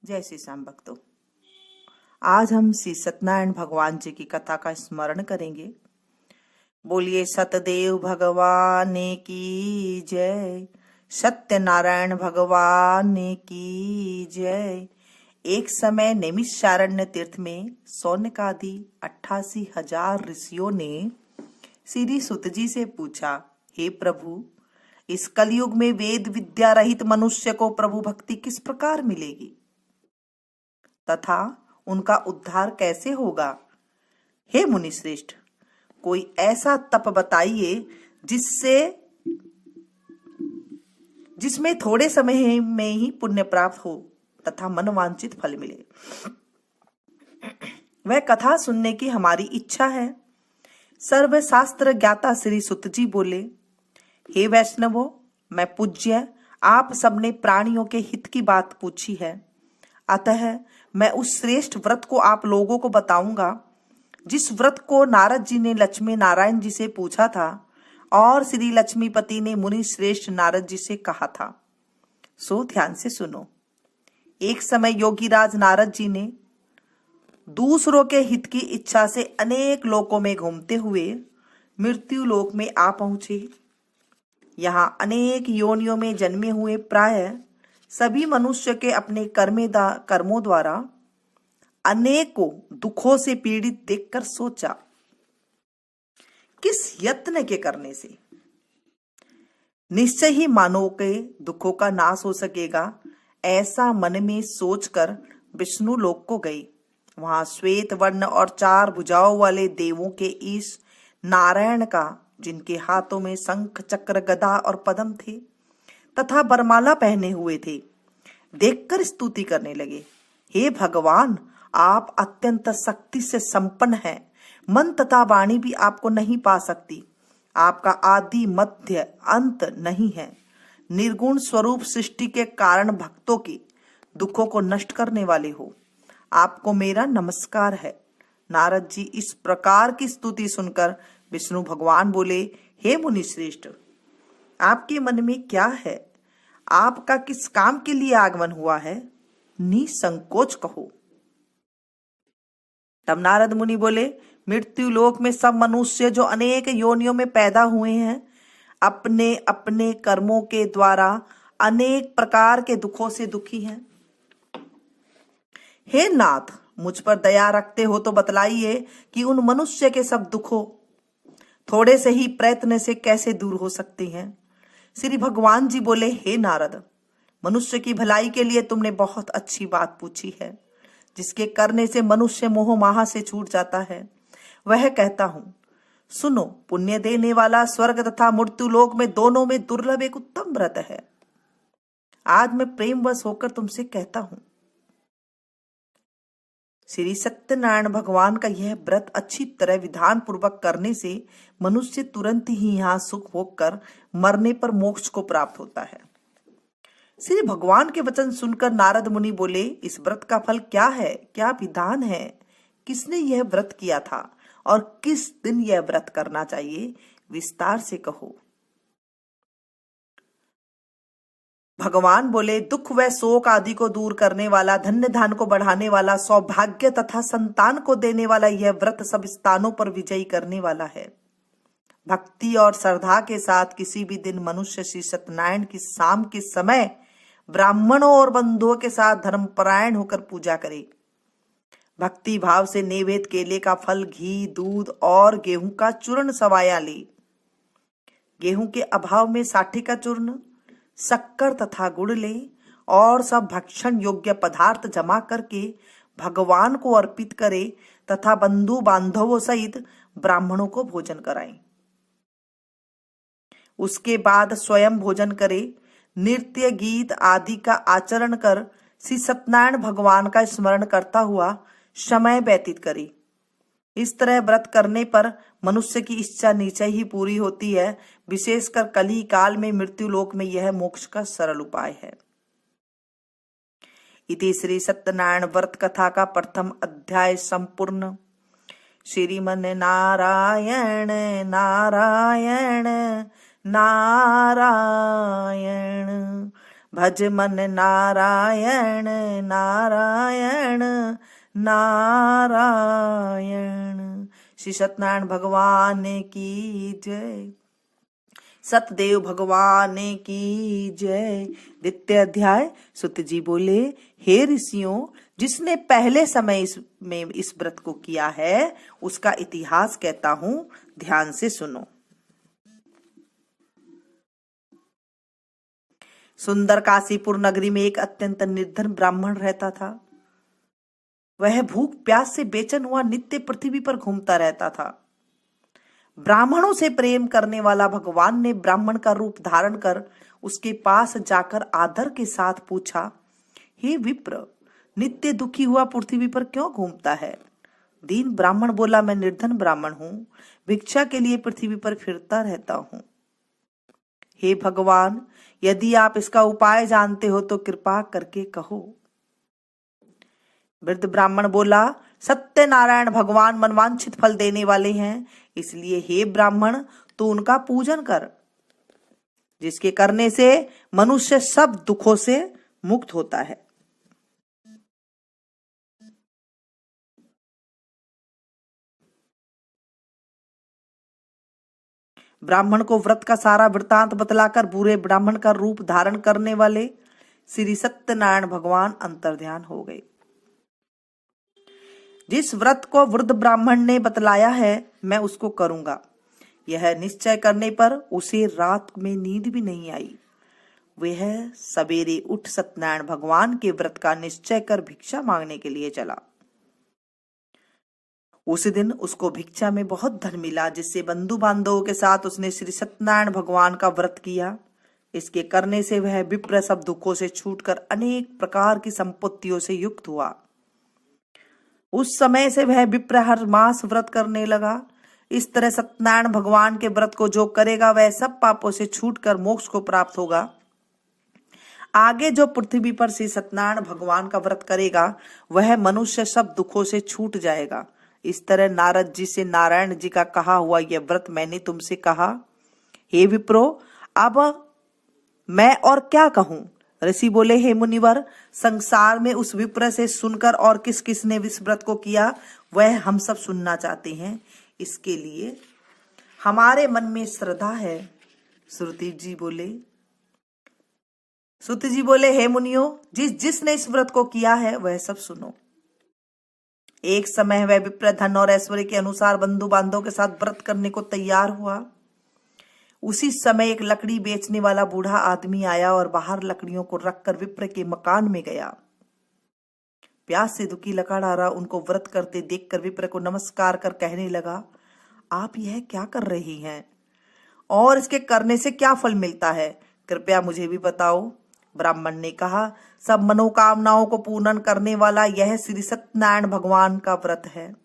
जय श्री श्याम भक्तों। आज हम श्री सत्यनारायण भगवान जी की कथा का स्मरण करेंगे। बोलिए सतदेव भगवान की जय, सत्यनारायण भगवान की जय। एक समय नैमिषारण्य तीर्थ में सौनकादि 88,000 ऋषियों ने श्री सुत जी से पूछा, हे प्रभु, इस कलयुग में वेद विद्या रहित मनुष्य को प्रभु भक्ति किस प्रकार मिलेगी तथा उनका उद्धार कैसे होगा। हे मुनि श्रेष्ठ, कोई ऐसा तप बताइए जिसमें थोड़े समय में ही पुण्य प्राप्त हो तथा मनवांछित फल मिले। वह कथा सुनने की हमारी इच्छा है। सर्वशास्त्र ज्ञाता श्री सुत जी बोले, हे वैष्णवों, मैं पूज्य आप सबने प्राणियों के हित की बात पूछी है, अतः मैं उस श्रेष्ठ व्रत को आप लोगों को बताऊंगा जिस व्रत को नारद जी ने लक्ष्मी नारायण जी से पूछा था और श्री लक्ष्मीपति ने मुनि श्रेष्ठ नारद जी से कहा था। सो ध्यान से सुनो। एक समय योगीराज नारद जी ने दूसरों के हित की इच्छा से अनेक लोकों में घूमते हुए मृत्यु लोक में आ पहुंचे। यहाँ अनेक योनियों में जन्मे हुए प्राय सभी मनुष्य के अपने कर्मों द्वारा अनेकों दुखों से पीड़ित देखकर सोचा, किस यत्न के करने से निश्चय ही मानव के दुखों का नाश हो सकेगा। ऐसा मन में सोचकर विष्णु लोक को गई। वहां श्वेत वर्ण और 4 भुजाओं वाले देवों के ईश नारायण का, जिनके हाथों में शंख चक्र गदा और पद्म थे तथा बरमाला पहने हुए थे, देखकर स्तुति करने लगे। हे भगवान, आप अत्यंत शक्ति से संपन्न हैं, मन तथा वाणी भी आपको नहीं पा सकती। आपका आदि मध्य अंत नहीं है। निर्गुण स्वरूप सृष्टि के कारण भक्तों के दुखों को नष्ट करने वाले हो। आपको मेरा नमस्कार है। नारद जी इस प्रकार की स्तुति सुनकर विष्णु भगवान बोले, हे मुनि श्रेष्ठ, आपके मन में क्या है? आपका किस काम के लिए आगमन हुआ है? निसंकोच कहो। तब नारद मुनि बोले, मृत्यु लोक में सब मनुष्य जो अनेक योनियों में पैदा हुए हैं, अपने अपने कर्मों के द्वारा अनेक प्रकार के दुखों से दुखी हैं। हे नाथ, मुझ पर दया रखते हो तो बतलाइए कि उन मनुष्य के सब दुखों थोड़े से ही प्रयत्न से कैसे दूर हो सकते हैं। श्री भगवान जी बोले, हे नारद, मनुष्य की भलाई के लिए तुमने बहुत अच्छी बात पूछी है। जिसके करने से मनुष्य मोह माह से छूट जाता है, वह कहता हूं। सुनो, पुण्य देने वाला स्वर्ग तथा मृत्यु लोक में दोनों में दुर्लभ एक उत्तम व्रत है। आज मैं प्रेमवश होकर तुमसे कहता हूं। श्री सत्यनारायण भगवान का यह व्रत अच्छी तरह विधान पूर्वक करने से मनुष्य तुरंत ही यहाँ सुख भोग कर मरने पर मोक्ष को प्राप्त होता है। श्री भगवान के वचन सुनकर नारद मुनि बोले, इस व्रत का फल क्या है? क्या विधान है? किसने यह व्रत किया था और किस दिन यह व्रत करना चाहिए? विस्तार से कहो। भगवान बोले, दुख व शोक आदि को दूर करने वाला, धन्य धान को बढ़ाने वाला, सौभाग्य तथा संतान को देने वाला यह व्रत सब स्थानों पर विजयी करने वाला है। भक्ति और श्रद्धा के साथ किसी भी दिन मनुष्य श्री सत्यनारायण की शाम के समय ब्राह्मणों और बंधुओं के साथ धर्मपरायण होकर पूजा करे। भक्ति भाव से नैवेद्य केले का फल, घी, दूध और गेहूं का चूर्ण सवाया ले। गेहूं के अभाव में साठी का चूर्ण, शक्कर तथा गुड़ ले और सब भक्षण योग्य पदार्थ जमा करके भगवान को अर्पित करे तथा बंधु बांधवों सहित ब्राह्मणों को भोजन कराएं। उसके बाद स्वयं भोजन करे। नृत्य गीत आदि का आचरण कर श्री सत्यनारायण भगवान का स्मरण करता हुआ समय व्यतीत करे। इस तरह व्रत करने पर मनुष्य की इच्छा निश्चय ही पूरी होती है। विशेषकर कली काल में मृत्यु लोक में यह मोक्ष का सरल उपाय है। इति श्री सत्यनारायण व्रत कथा का प्रथम अध्याय संपूर्ण। श्रीमन नारायण नारायण नारायण, भज मन नारायण नारायण नारायण। श्री सत्यनारायण भगवान की जय। सतदेव भगवान की जय। द्वितीय अध्याय। सुत जी बोले, हे ऋषियों, जिसने पहले समय में इस व्रत को किया है उसका इतिहास कहता हूं, ध्यान से सुनो। सुंदर काशीपुर नगरी में एक अत्यंत निर्धन ब्राह्मण रहता था। वह भूख प्यास से बेचैन हुआ नित्य पृथ्वी पर घूमता रहता था। ब्राह्मणों से प्रेम करने वाला भगवान ने ब्राह्मण का रूप धारण कर उसके पास जाकर आदर के साथ पूछा, हे विप्र, नित्य दुखी हुआ पृथ्वी पर क्यों घूमता है? दीन ब्राह्मण बोला, मैं निर्धन ब्राह्मण हूं, भिक्षा के लिए पृथ्वी पर फिरता रहता हूं। हे भगवान, यदि आप इसका उपाय जानते हो तो कृपा करके कहो। वृद्ध ब्राह्मण बोला, सत्यनारायण भगवान मनवांछित फल देने वाले हैं, इसलिए हे ब्राह्मण, तू उनका पूजन कर, जिसके करने से मनुष्य सब दुखों से मुक्त होता है। ब्राह्मण को व्रत का सारा वृतांत बतलाकर बुरे ब्राह्मण का रूप धारण करने वाले श्री सत्यनारायण भगवान अंतर्ध्यान हो गए। जिस व्रत को वृद्ध ब्राह्मण ने बतलाया है मैं उसको करूंगा, यह निश्चय करने पर उसे रात में नींद भी नहीं आई। वह सवेरे उठ सत्यनारायण भगवान के व्रत का निश्चय कर भिक्षा मांगने के लिए चला। उस दिन उसको भिक्षा में बहुत धन मिला, जिससे बंधु बांधवों के साथ उसने श्री सत्यनारायण भगवान का व्रत किया। इसके करने से वह विप्र सब दुखों से छूटकर अनेक प्रकार की संपत्तियों से युक्त हुआ। उस समय से वह विप्र हर मास व्रत करने लगा। इस तरह सत्यनारायण भगवान के व्रत को जो करेगा वह सब पापों से छूटकर मोक्ष को प्राप्त होगा। आगे जो पृथ्वी पर श्री सत्यनारायण भगवान का व्रत करेगा वह मनुष्य सब दुखों से छूट जाएगा। इस तरह नारद जी से नारायण जी का कहा हुआ यह व्रत मैंने तुमसे कहा। हे विप्रो, अब मैं और क्या कहूं? ऋषि बोले, हे मुनिवर, संसार में उस विप्र से सुनकर और किस किस ने इस व्रत को किया वह हम सब सुनना चाहते हैं। इसके लिए हमारे मन में श्रद्धा है। श्रुति जी बोले, सुत जी बोले, हे मुनियों, जिसने इस व्रत को किया है वह सब सुनो। एक समय वह विप्र धन और ऐश्वर्य के अनुसार बंधु बांधवों के साथ व्रत करने को तैयार हुआ। उसी समय एक लकड़ी बेचने वाला बूढ़ा आदमी आया और बाहर लकड़ियों को रखकर विप्र के मकान में गया। प्यास से दुखी लकड़हारा उनको व्रत करते देखकर विप्र को नमस्कार कर कहने लगा, आप यह क्या कर रही हैं और इसके करने से क्या फल मिलता है? कृपया मुझे भी बताओ। ब्राह्मण ने कहा, सब मनोकामनाओं को पूर्ण करने वाला यह श्री सत्यनारायण भगवान का व्रत है।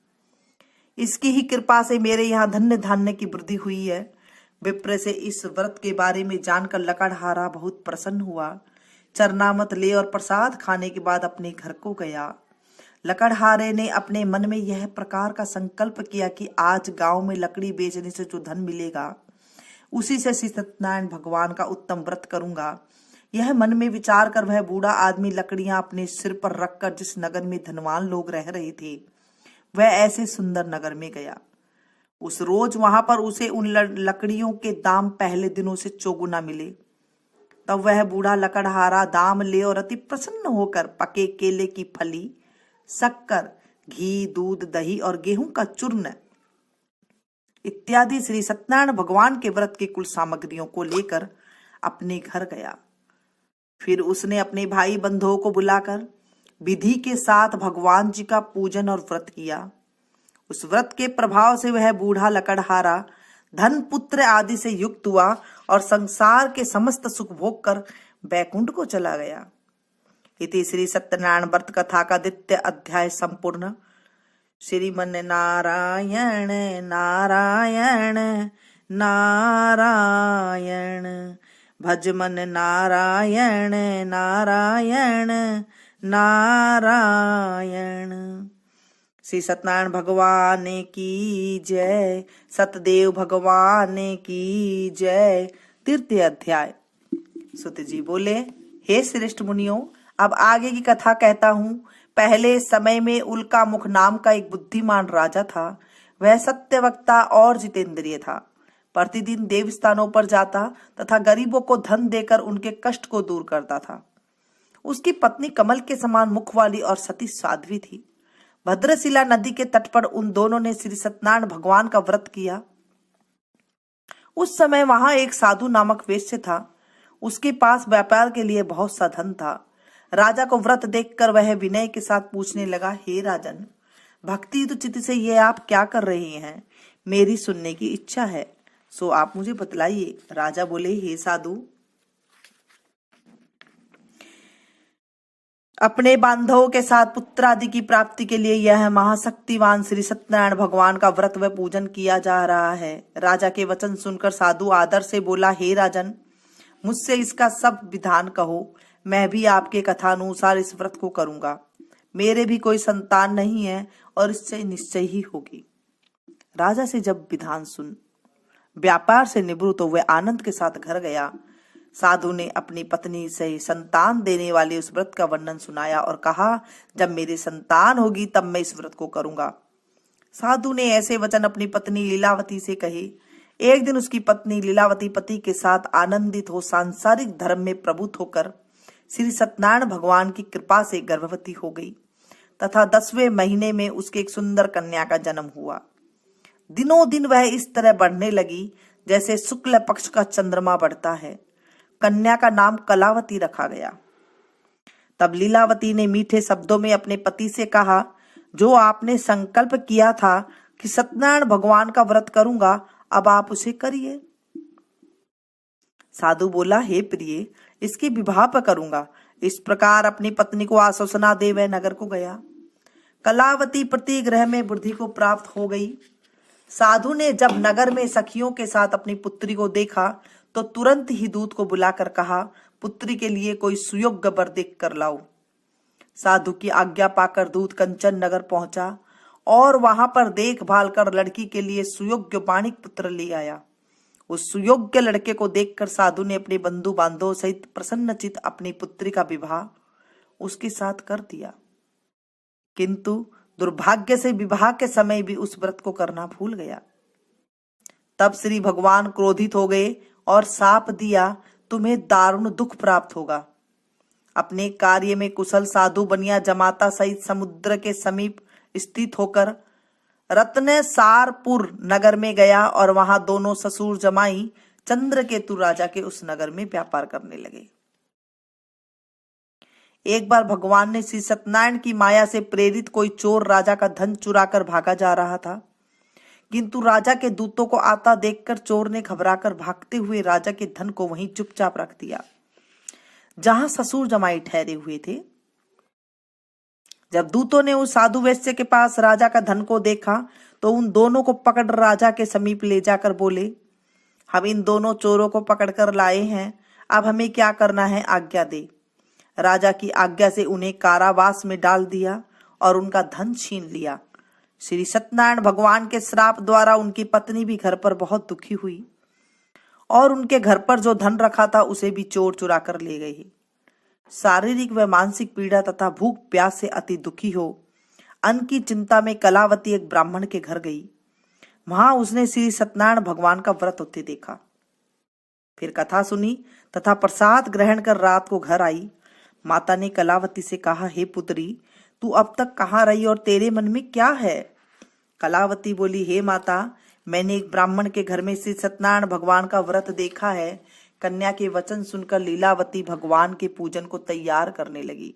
इसकी ही कृपा से मेरे यहाँ धन्य धान्य की वृद्धि हुई है। विप्र से इस व्रत के बारे में जानकर लकड़हारा बहुत प्रसन्न हुआ। चरनामत ले और प्रसाद खाने के बाद अपने घर को गया। लकड़हारे ने अपने मन में यह प्रकार का संकल्प किया कि आज गांव में लकड़ी बेचने से जो धन मिलेगा उसी से श्री सत्यनारायण भगवान का उत्तम व्रत करूंगा। यह मन में विचार कर वह बूढ़ा आदमी लकड़ियां अपने सिर पर रखकर जिस नगर में धनवान लोग रह रहे थे वह ऐसे सुंदर नगर में गया। उस रोज वहां पर उसे उन लकड़ियों के दाम पहले दिनों से चौगुना मिले। तब वह बूढ़ा लकड़हारा दाम ले और अति प्रसन्न होकर पके केले की फली, शक्कर, घी, दूध, दही और गेहूं का चूर्ण इत्यादि श्री सत्यनारायण भगवान के व्रत की कुल सामग्रियों को लेकर अपने घर गया। फिर उसने अपने भाई बंधुओं को बुलाकर विधि के साथ भगवान जी का पूजन और व्रत किया। उस व्रत के प्रभाव से वह बूढ़ा लकड़हारा धन, पुत्र आदि से युक्त हुआ और संसार के समस्त सुख भोग कर बैकुंठ को चला गया। इति श्री सत्यनारायण व्रत कथा का द्वितीय अध्याय संपूर्ण। श्रीमन नारायण नारायण नारायण, भज मन नारायण नारायण नारायण। श्री सत्यनारायण भगवान की जय। सतदेव भगवान की जय। तृतीय अध्याय। सुत जी बोले, हे श्रेष्ठ मुनियों, अब आगे की कथा कहता हूँ। पहले समय में उल्का मुख नाम का एक बुद्धिमान राजा था। वह सत्यवक्ता और जितेंद्रिय था। प्रतिदिन देव स्थानों पर जाता तथा गरीबों को धन देकर उनके कष्ट को दूर करता था। उसकी पत्नी कमल के समान मुख वाली और सती साध्वी थी। भद्रशिला नदी के तट पर उन दोनों ने श्री सत्यनारायण भगवान का व्रत किया। उस समय वहां एक साधु नामक वेश्य था। उसके पास व्यापार के लिए बहुत सा धन था। राजा को व्रत देखकर वह विनय के साथ पूछने लगा, हे राजन, भक्ति तो चित्त से ये आप क्या कर रहे हैं? मेरी सुनने की इच्छा है, सो आप मुझे बतलाइए। राजा बोले, हे साधु, अपने बांधवों के साथ पुत्र आदि की प्राप्ति के लिए यह महाशक्तिवान श्री सत्यनारायण भगवान का व्रत व पूजन किया जा रहा है। राजा के वचन सुनकर साधु आदर से बोला, हे राजन, मुझसे इसका सब विधान कहो। मैं भी आपके कथानुसार इस व्रत को करूंगा। मेरे भी कोई संतान नहीं है और इससे निश्चय ही होगी। राजा से जब विधान सुन व्यापार से निवृत्त तो वह आनंद के साथ घर गया। साधु ने अपनी पत्नी से संतान देने वाले उस व्रत का वर्णन सुनाया और कहा, जब मेरी संतान होगी तब मैं इस व्रत को करूंगा। साधु ने ऐसे वचन अपनी पत्नी लीलावती से कहे। एक दिन उसकी पत्नी लीलावती पति के साथ आनंदित हो सांसारिक धर्म में प्रभुत होकर श्री सत्यनारायण भगवान की कृपा से गर्भवती हो गई तथा 10वें महीने में उसके एक सुंदर कन्या का जन्म हुआ। दिनों दिन वह इस तरह बढ़ने लगी जैसे शुक्ल पक्ष का चंद्रमा बढ़ता है। कन्या का नाम कलावती रखा गया। तब लीलावती ने मीठे शब्दों में अपने पति से कहा, जो आपने संकल्प किया था कि सत्यनारायण भगवान का व्रत करूंगा, अब आप उसे करिए। साधु बोला, हे प्रिय, इसके विवाह पर करूंगा। इस प्रकार अपनी पत्नी को आश्वासना दे वह नगर को गया। कलावती प्रति ग्रह में वृद्धि को प्राप्त हो गई। साधु ने जब नगर में सखियों के साथ अपनी पुत्री को देखा तो तुरंत ही दूत को बुलाकर कहा, पुत्री के लिए कोई सुयोग्य वर देख कर लाओ। साधु की आज्ञा पाकर दूत कंचन नगर पहुंचा और वहां पर देखभाल कर लड़की के लिए सुयोग्य माणिक पुत्र ले आया। उस सुयोग्य लड़के को देखकर साधु ने अपने बंधु बांधवों सहित प्रसन्नचित अपनी पुत्री का विवाह उसके साथ कर दिया। किंतु दुर्भाग्य से विवाह के समय भी उस व्रत को करना भूल गया। तब श्री भगवान क्रोधित हो गए और शाप दिया, तुम्हें दारुण दुख प्राप्त होगा। अपने कार्य में कुशल साधु बनिया जमाता सहित समुद्र के समीप स्थित होकर रत्नसारपुर नगर में गया और वहां दोनों ससुर जमाई चंद्रकेतु राजा के उस नगर में व्यापार करने लगे। एक बार भगवान ने श्री सत्यनारायण की माया से प्रेरित कोई चोर राजा का धन चुराकर भागा जा रहा था, किंतु राजा के दूतों को आता देखकर चोर ने घबराकर भागते हुए राजा के धन को वहीं चुपचाप रख दिया जहां ससुर जमाई ठहरे हुए थे। जब दूतों ने उस साधु वैश्य के पास राजा का धन को देखा तो उन दोनों को पकड़ राजा के समीप ले जाकर बोले, हम इन दोनों चोरों को पकड़कर लाए हैं, अब हमें क्या करना है, आज्ञा दे। राजा की आज्ञा से उन्हें कारावास में डाल दिया और उनका धन छीन लिया। श्री सत्यनारायण भगवान के श्राप द्वारा उनकी पत्नी भी घर पर बहुत दुखी हुई और उनके घर पर जो धन रखा था उसे भी चोर चुरा कर ले गए। शारीरिक व मानसिक पीड़ा तथा भूख प्यास से अति दुखी हो अन्न की चिंता में कलावती एक ब्राह्मण के घर गई। वहां उसने श्री सत्यनारायण भगवान का व्रत होते देखा। फिर कथा सुनी तथा प्रसाद ग्रहण कर रात को घर आई। माता ने कलावती से कहा, हे पुत्री, तू अब तक कहाँ रही और तेरे मन में क्या है? कलावती बोली, हे माता, मैंने एक ब्राह्मण के घर में श्री सत्यनारायण भगवान का व्रत देखा है। कन्या के वचन सुनकर लीलावती भगवान के पूजन को तैयार करने लगी।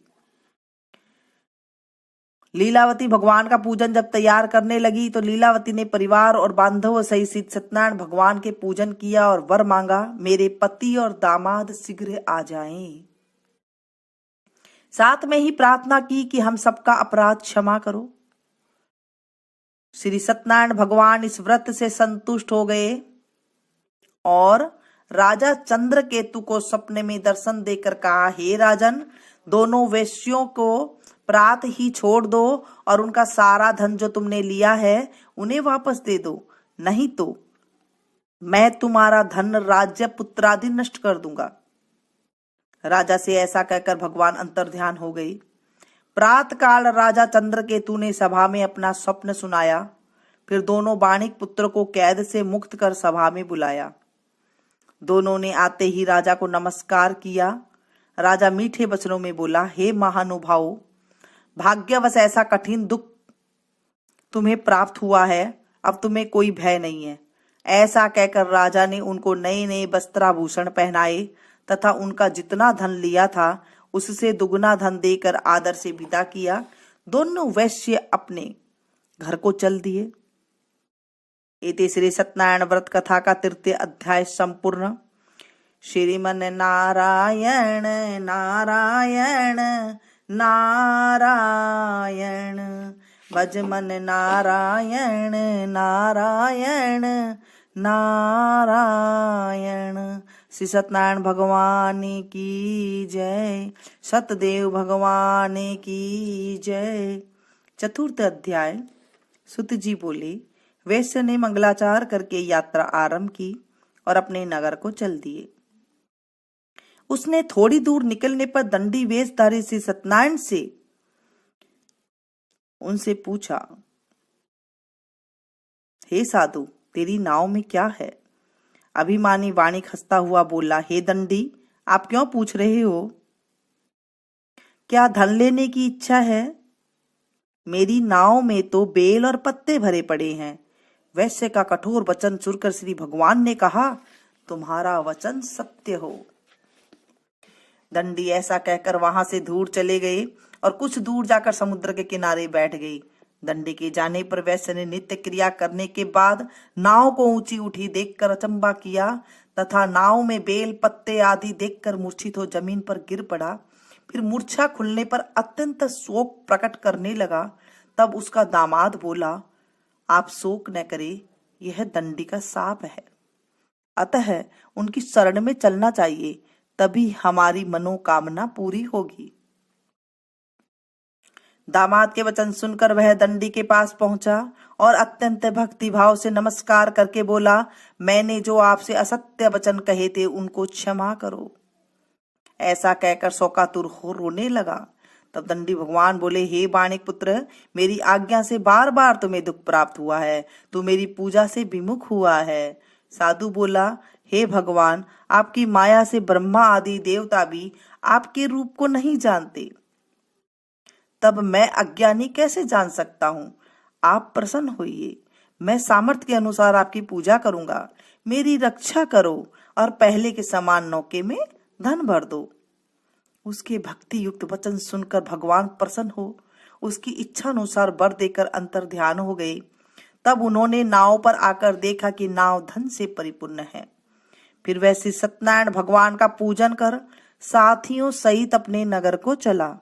लीलावती भगवान का पूजन जब तैयार करने लगी तो लीलावती ने परिवार और बांधवों सहित श्री सत्यनारायण भगवान के पूजन किया और वर मांगा, मेरे पति और दामाद शीघ्र आ जाएं। साथ में ही प्रार्थना की कि हम सबका अपराध क्षमा करो। श्री सत्यनारायण भगवान इस व्रत से संतुष्ट हो गए और राजा चंद्रकेतु को सपने में दर्शन देकर कहा, हे राजन, दोनों वेश्यों को प्रात ही छोड़ दो और उनका सारा धन जो तुमने लिया है उन्हें वापस दे दो, नहीं तो मैं तुम्हारा धन, राज्य, पुत्रादि नष्ट कर दूंगा। राजा से ऐसा कहकर भगवान अंतर्ध्यान हो गए। प्रातःकाल राजा चंद्रकेतु ने सभा में अपना स्वप्न सुनाया। फिर दोनों बाणिक पुत्र को कैद से मुक्त कर सभा में बुलाया। दोनों ने आते ही राजा को नमस्कार किया। राजा मीठे वचनों में बोला, हे महानुभाव, भाग्यवश ऐसा कठिन दुख तुम्हें प्राप्त हुआ है, अब तुम्हें कोई भय नहीं है। ऐसा कहकर राजा ने उनको नए नए वस्त्राभूषण पहनाए तथा उनका जितना धन लिया था उससे दुगना धन देकर आदर से विदा किया। दोनों वैश्य अपने घर को चल दिए। इति श्री सत्यनारायण व्रत कथा का 3 अध्याय संपूर्ण। श्रीमन नारायण नारायण नारायण, भज मन नारायण नारायण नारायण। श्री सत्यनारायण भगवान की जय, सतदेव भगवान की जय। 4 अध्याय। सुत जी बोले, वैश्य ने मंगलाचार करके यात्रा आरंभ की और अपने नगर को चल दिए। उसने थोड़ी दूर निकलने पर दंडी वेशधारी श्री सत्यनारायण से उनसे पूछा, हे साधु, तेरी नाव में क्या है? अभिमानी वाणिक हंसता हुआ बोला, हे दंडी, आप क्यों पूछ रहे हो? क्या धन लेने की इच्छा है? मेरी नाव में तो बेल और पत्ते भरे पड़े हैं। वैश्य का कठोर वचन सुनकर श्री भगवान ने कहा, तुम्हारा वचन सत्य हो। दंडी ऐसा कहकर वहां से दूर चले गए और कुछ दूर जाकर समुद्र के किनारे बैठ गई। दंडी के जाने पर वैश्य ने नित्य क्रिया करने के बाद नाव को ऊंची उठी देखकर अचंबा किया तथा नाव में बेल पत्ते आदि देखकर मूर्छित हो जमीन पर गिर पड़ा। फिर मूर्छा खुलने पर अत्यंत शोक प्रकट करने लगा। तब उसका दामाद बोला, आप शोक न करें, यह दंडी का शाप है, अतः उनकी शरण में चलना चाहिए, तभी हमारी मनोकामना पूरी होगी। दामाद के वचन सुनकर वह दंडी के पास पहुंचा और अत्यंत भक्ति भाव से नमस्कार करके बोला, मैंने जो आपसे असत्य वचन कहे थे उनको क्षमा करो। ऐसा कहकर शोकातुर हो रोने लगा। तब दंडी भगवान बोले, हे बाणिक पुत्र, मेरी आज्ञा से बार बार तुम्हें दुख प्राप्त हुआ है, तू मेरी पूजा से विमुख हुआ है। साधु बोला, हे भगवान, आपकी माया से ब्रह्मा आदि देवता भी आपके रूप को नहीं जानते, तब मैं अज्ञानी कैसे जान सकता हूँ? आप प्रसन्न होइए, मैं सामर्थ्य के अनुसार आपकी पूजा करूंगा। मेरी रक्षा करो और पहले के समान नौके में धन भर दो। उसके भक्ति युक्त वचन सुनकर भगवान प्रसन्न हो उसकी इच्छा अनुसार वर देकर अंतर्ध्यान हो गए। तब उन्होंने नाव पर आकर देखा कि नाव धन से परिपूर्ण है। फिर वह श्री सत्यनारायण भगवान का पूजन कर साथियों सहित अपने नगर को चला।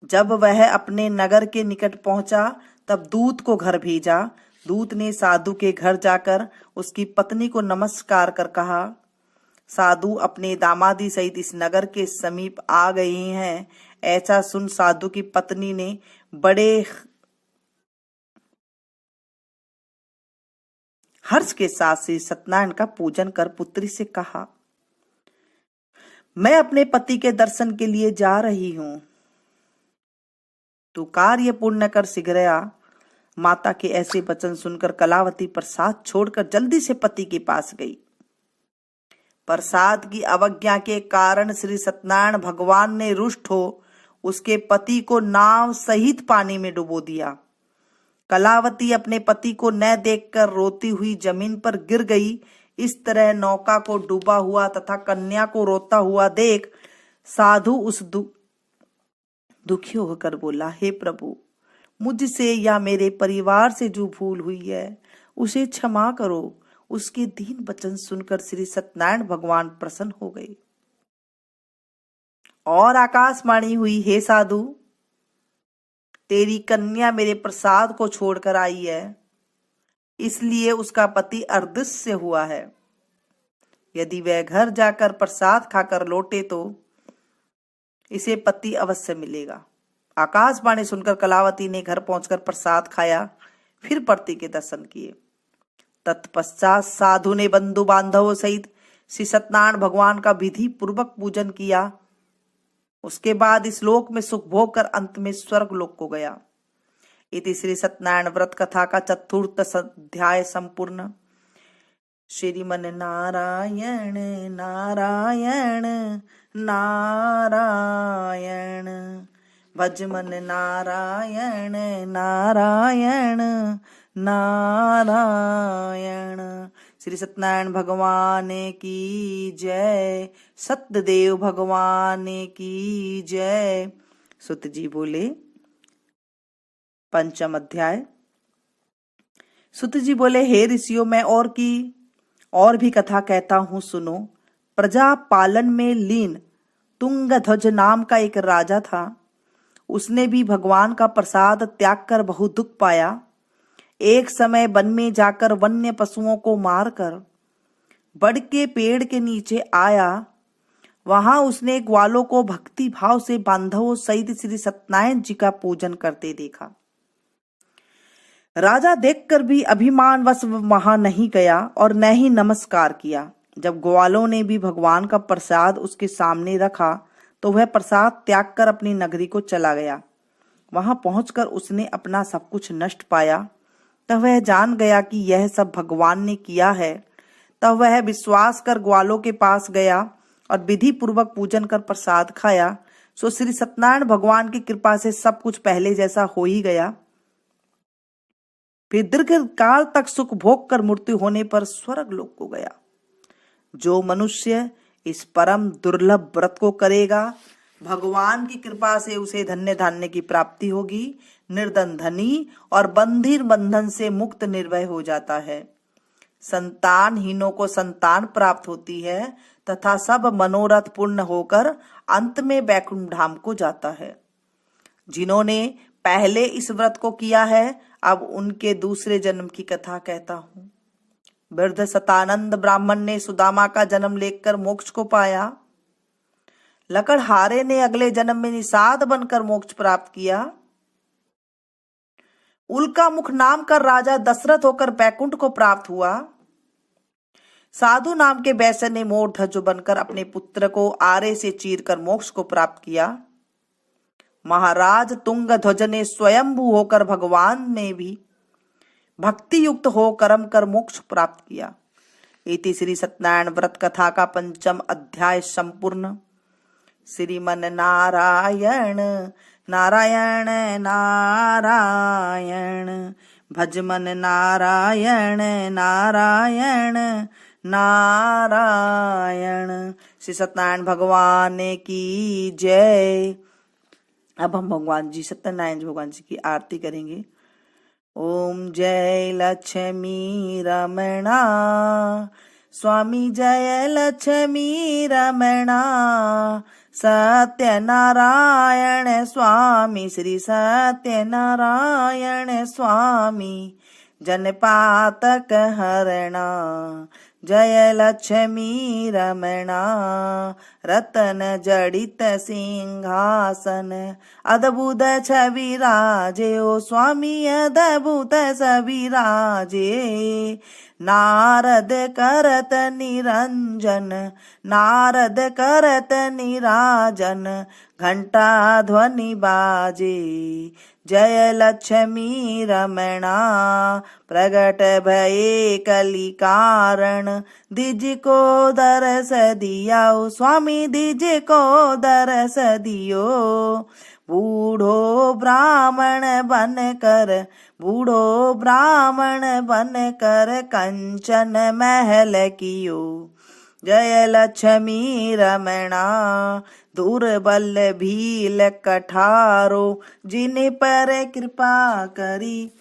जब वह अपने नगर के निकट पहुंचा तब दूत को घर भेजा। दूत ने साधु के घर जाकर उसकी पत्नी को नमस्कार कर कहा, साधु अपने दामादी सहित इस नगर के समीप आ गए हैं। ऐसा सुन साधु की पत्नी ने बड़े हर्ष के साथ श्री सत्यनारायण का पूजन कर पुत्री से कहा, मैं अपने पति के दर्शन के लिए जा रही हूं, तू कार्य पूर्ण कर शीघ्र आ। माता के ऐसे वचन सुनकर कलावती प्रसाद छोड़कर जल्दी से पति के पास गई। प्रसाद की अवज्ञा के कारण श्री सत्यनारायण भगवान ने रुष्ट हो उसके पति को नाव सहित पानी में डुबो दिया। कलावती अपने पति को न देखकर रोती हुई जमीन पर गिर गई। इस तरह नौका को डूबा हुआ तथा कन्या को रोता हुआ देख साधु उस दुखी होकर बोला, हे प्रभु, मुझसे या मेरे परिवार से जो भूल हुई है उसे क्षमा करो। उसके दीन वचन सुनकर श्री सत्यनारायण भगवान प्रसन्न हो गए और आकाशवाणी हुई, हे साधु, तेरी कन्या मेरे प्रसाद को छोड़कर आई है, इसलिए उसका पति अदृश्य हुआ है। यदि वह घर जाकर प्रसाद खाकर लौटे तो इसे पति अवश्य मिलेगा। आकाशवाणी सुनकर कलावती ने घर पहुंचकर प्रसाद खाया, फिर पति के दर्शन किए। तत्पश्चात साधु ने बंधु बांधवों सहित श्री सत्यनारायण भगवान का विधि पूर्वक पूजन किया। उसके बाद इस लोक में सुख भोग कर अंत में स्वर्ग लोक को गया। इति श्री सत्यनारायण व्रत कथा का चतुर्थ अध्याय संपूर्ण। श्रीमन नारायण नारायण नारायण, भज मन नारायण नारायण नारायण। श्री सत्यनारायण भगवान की जय, सत्यदेव भगवान की जय। सुत जी बोले। पंचम अध्याय। सुत जी बोले, हे ऋषियों, मैं और भी कथा कहता हूँ, सुनो। प्रजा पालन में लीन तुंगध्वज नाम का एक राजा था। उसने भी भगवान का प्रसाद त्याग कर बहुत दुख पाया। एक समय वन में जाकर वन्य पशुओं को मारकर बड़ के पेड़ के नीचे आया। वहां उसने ग्वालों को भक्ति भाव से बांधवों सहित श्री सत्यनारायण जी का पूजन करते देखा। राजा देखकर भी अभिमानवश वहां नहीं गया और न ही नमस्कार किया। जब ग्वालों ने भी भगवान का प्रसाद उसके सामने रखा तो वह प्रसाद त्याग कर अपनी नगरी को चला गया। वहां पहुंचकर उसने अपना सब कुछ नष्ट पाया। तब वह जान गया कि यह सब भगवान ने किया है। तब वह विश्वास कर ग्वालों के पास गया और विधि पूर्वक पूजन कर प्रसाद खाया। सो श्री सत्यनारायण भगवान की कृपा से सब कुछ पहले जैसा हो ही गया। फिर दीर्घ काल तक सुख भोग कर मृत्यु होने पर स्वर्ग लोक को गया। जो मनुष्य इस परम दुर्लभ व्रत को करेगा, भगवान की कृपा से उसे धन्य धान्य की प्राप्ति होगी। निर्धन धनी और बंधीर बंधन से मुक्त निर्भय हो जाता है। संतानहीनों को संतान प्राप्त होती है तथा सब मनोरथ पूर्ण होकर अंत में वैकुंठ धाम को जाता है। जिन्होंने पहले इस व्रत को किया है, अब उनके दूसरे जन्म की कथा कहता हूं। वृद्ध सतानंद ब्राह्मण ने सुदामा का जन्म लेकर मोक्ष को पाया। लकड़हारे ने अगले जन्म में निषाद बनकर मोक्ष प्राप्त किया। उल्का मुख नाम का राजा दशरथ होकर बैकुंठ को प्राप्त हुआ। साधु नाम के वैश्य ने मोर ध्वज बनकर अपने पुत्र को आरे से चीरकर मोक्ष को प्राप्त किया। महाराज तुंगध्वज ने स्वयंभू होकर भगवान में भी भक्ति युक्त हो कर्म कर मोक्ष प्राप्त किया। इति श्री सत्यनारायण व्रत कथा का पंचम अध्याय संपूर्ण। श्रीमन नारायण नारायण नारायण, भज मन नारायण नारायण नारायण। श्री सत्यनारायण भगवान की जय। अब हम भगवान जी सत्यनारायण भगवान जी की आरती करेंगे। ओम जय लक्ष्मी रमणा, स्वामी जय लक्ष्मी रमणा, सत्यनारायण स्वामी श्री सत्यनारायण स्वामी, जनपातक हरणा, जय लक्ष्मी रमणा, रतन जड़ित सिंहासन, अद्भुत छवि राजे ओ स्वामी अद्भुत छवि राजे, नारद करत निरंजन, नारद करत निराजन, घंटा ध्वनि बाजे, जय लक्ष्मी रमणा, प्रगट भये कलि कारण, दिज को दरस दिया स्वामी दिज को दरस दियो, बूढ़ो ब्राह्मण बन कर, बूढ़ो ब्राह्मण बन कर कंचन महल कियो, जय लक्ष्मी रमणा, दुर्बल भील कठारो, जिन पर कृपा करी,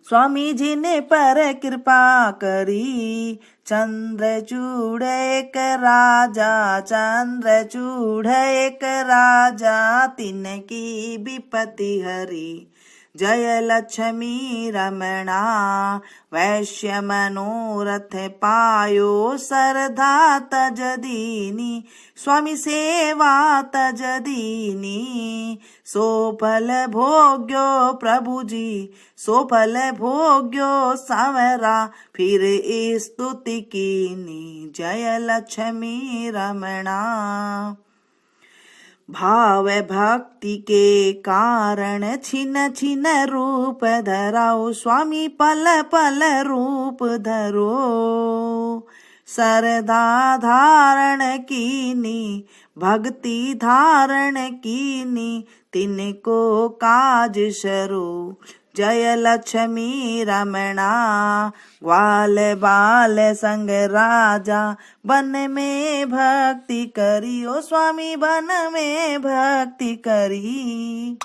स्वामी जिन पर कृपा करी, चंद्रचूड़ एक राजा, चंद्रचूड़ एक राजा, तिनकी विपत्ति हरी, जय लक्ष्मी रमणा। वैश्य मनोरथ पायो सरधा तज दीनी, स्वामी सेवा तज दीनी। सो फल भोग्यो प्रभु जी, सो फल भोग्यो सांवरा, फिर स्तुति कीनी। जय लक्ष्मी रमणा। भाव भक्ति के कारण छिन छिन रूप धराओ, स्वामी पल पल रूप धरो। सरदा धारण कीनी, भक्ति धारण कीनी, तिनको काज शरू। जय लक्ष्मी रमणा। ग्वाल बाल संग राजा, वन में भक्ति करी, ओ स्वामी वन में भक्ति करी।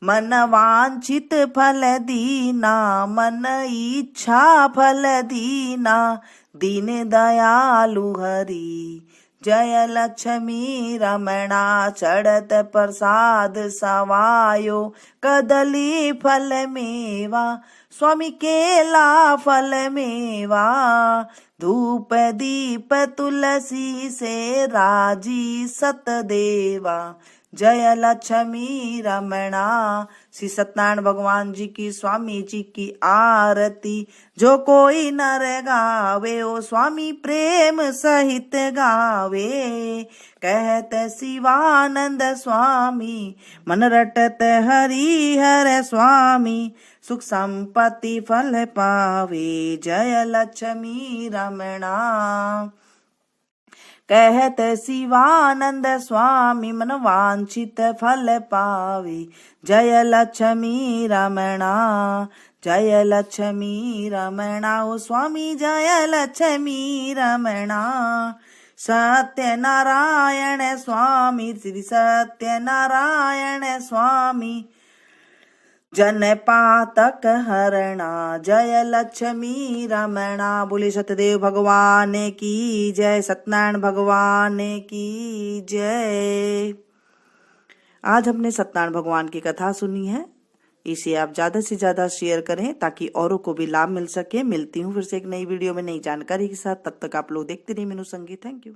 मन वांछित फल दीना, मन इच्छा फल दीना, दीन दयालु हरि। जय लक्ष्मी रमणा। चढ़त प्रसाद सवायो, कदली फल मेवा, स्वामी केला फल मेवा। धूप दीप तुलसी से राजी सतदेवा। जय लक्ष्मी रमणा। श्री सत्यनारायण भगवान जी की, स्वामी जी की आरती जो कोई नर गावे, ओ स्वामी प्रेम सहित गावे। कहत शिवानंद स्वामी, मन रटत हरि हर स्वामी, सुख संपत्ति फल पावे। जय लक्ष्मी रमणा। कहत शिवानंद स्वामी, मन वांछित फल पावे। जय लक्ष्मी रमणा। जय लक्ष्मी रमणा, ओ स्वामी जय लक्ष्मी रमणा। सत्यनारायण स्वामी, श्री सत्यनारायण स्वामी, जन पातक हरणा। जय लक्ष्मी रमणा। बोले सतदेव भगवान की जय, सत्यनारायण भगवान की जय। आज हमने सत्यनारायण भगवान की कथा सुनी है। इसे आप ज्यादा से ज्यादा शेयर करें ताकि औरों को भी लाभ मिल सके। मिलती हूँ फिर से एक नई वीडियो में नई जानकारी के साथ। तब तक आप लोग देखते रहिए मीनू संगीत। Thank you.